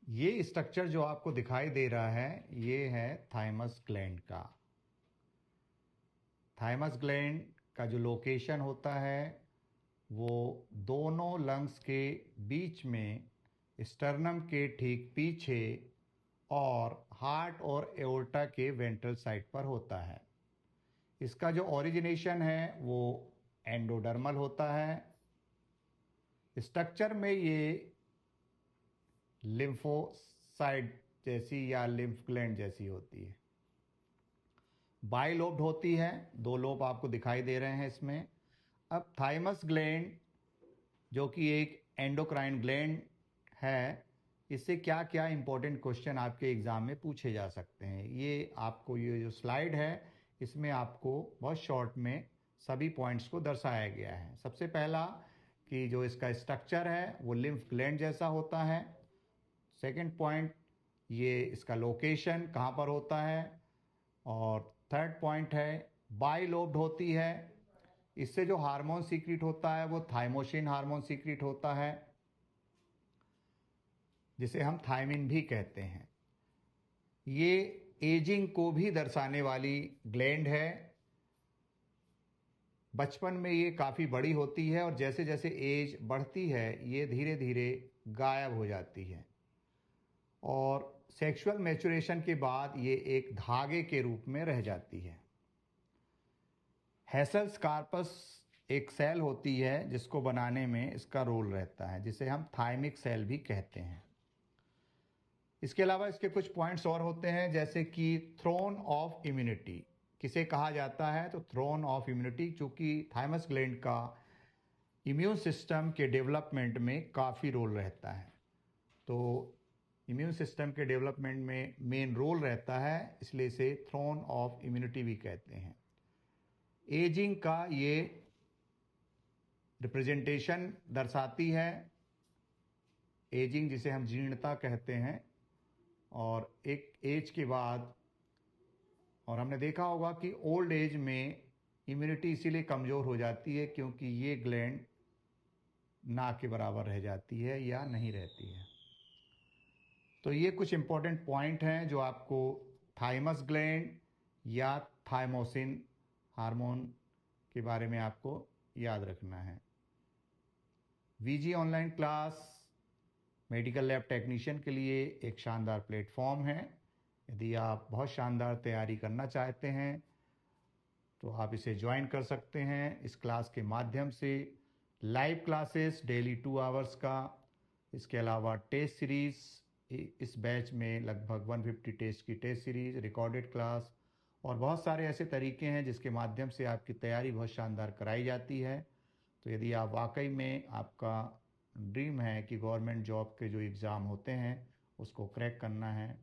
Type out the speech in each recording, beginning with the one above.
ये स्ट्रक्चर जो आपको दिखाई दे रहा है ये है थाइमस ग्लैंड का। थाइमस ग्लैंड का जो लोकेशन होता है वो दोनों लंग्स के बीच में स्टर्नम के ठीक पीछे और हार्ट और एओर्टा के वेंट्रल साइड पर होता है। इसका जो ओरिजिनेशन है वो एंडोडर्मल होता है। स्ट्रक्चर में ये लिम्फोसाइट जैसी या लिम्फ ग्लैंड जैसी होती है। बाइलोब्ड होती है, दो लोब आपको दिखाई दे रहे हैं इसमें। अब थाइमस ग्लैंड जो कि एक एंडोक्राइन ग्लैंड है, इससे क्या क्या इंपॉर्टेंट क्वेश्चन आपके एग्जाम में पूछे जा सकते हैं, ये आपको ये जो स्लाइड है इसमें आपको बहुत शॉर्ट में सभी पॉइंट्स को दर्शाया गया है। सबसे पहला कि जो इसका स्ट्रक्चर है वो लिम्फ ग्लैंड जैसा होता है। सेकंड पॉइंट, ये इसका लोकेशन कहाँ पर होता है। और थर्ड पॉइंट है बाइलोब्ड होती है। इससे जो हार्मोन सीक्रेट होता है वो थाइमोसिन हार्मोन सीक्रेट होता है, जिसे हम थायमिन भी कहते हैं। ये एजिंग को भी दर्शाने वाली ग्लैंड है। बचपन में ये काफ़ी बड़ी होती है और जैसे जैसे एज बढ़ती है ये धीरे धीरे गायब हो जाती है और सेक्सुअल मैच्योरेशन के बाद ये एक धागे के रूप में रह जाती है। हेसल्स कार्पस एक सेल होती है जिसको बनाने में इसका रोल रहता है, जिसे हम थाइमिक सेल भी कहते हैं। इसके अलावा इसके कुछ पॉइंट्स और होते हैं, जैसे कि थ्रोन ऑफ इम्यूनिटी किसे कहा जाता है। तो थ्रोन ऑफ इम्यूनिटी चूंकि थाइमस ग्लैंड का इम्यून सिस्टम के डेवलपमेंट में काफ़ी रोल रहता है, तो इम्यून सिस्टम के डेवलपमेंट में मेन रोल रहता है, इसलिए इसे थ्रोन ऑफ इम्यूनिटी भी कहते हैं। एजिंग का ये रिप्रेजेंटेशन दर्शाती है, एजिंग जिसे हम जीर्णता कहते हैं। और एक एज के बाद, और हमने देखा होगा कि ओल्ड एज में इम्यूनिटी इसीलिए कमज़ोर हो जाती है क्योंकि ये ग्लैंड ना के बराबर रह जाती है या नहीं रहती है। तो ये कुछ इंपॉर्टेंट पॉइंट हैं जो आपको थाइमस ग्लैंड या थाइमोसिन हार्मोन के बारे में आपको याद रखना है। VG online class medical lab technician के लिए एक शानदार प्लेटफॉर्म है। यदि आप बहुत शानदार तैयारी करना चाहते हैं तो आप इसे ज्वाइन कर सकते हैं। इस क्लास के माध्यम से लाइव क्लासेस डेली 2 आवर्स का, इसके अलावा टेस्ट सीरीज़, इस बैच में लगभग 150 टेस्ट की टेस्ट सीरीज़, रिकॉर्डेड क्लास और बहुत सारे ऐसे तरीके हैं जिसके माध्यम से आपकी तैयारी बहुत शानदार कराई जाती है। तो यदि आप वाकई में आपका ड्रीम है कि गवर्नमेंट जॉब के जो एग्ज़ाम होते हैं उसको क्रैक करना है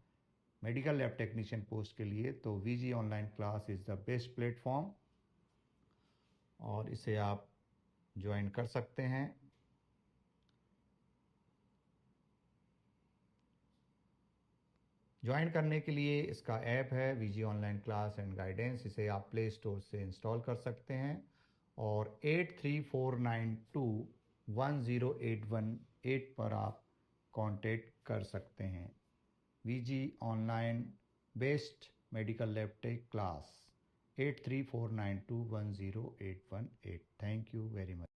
मेडिकल लैब टेक्नीशियन पोस्ट के लिए, तो VG online class is the best platform और इसे आप ज्वाइन कर सकते हैं। ज्वाइन करने के लिए इसका ऐप है VG online class and guidance, इसे आप प्ले स्टोर से इंस्टॉल कर सकते हैं और 8349210818 पर आप कांटेक्ट कर सकते हैं। VG online best medical lab tech class 8349210818। Thank you very much.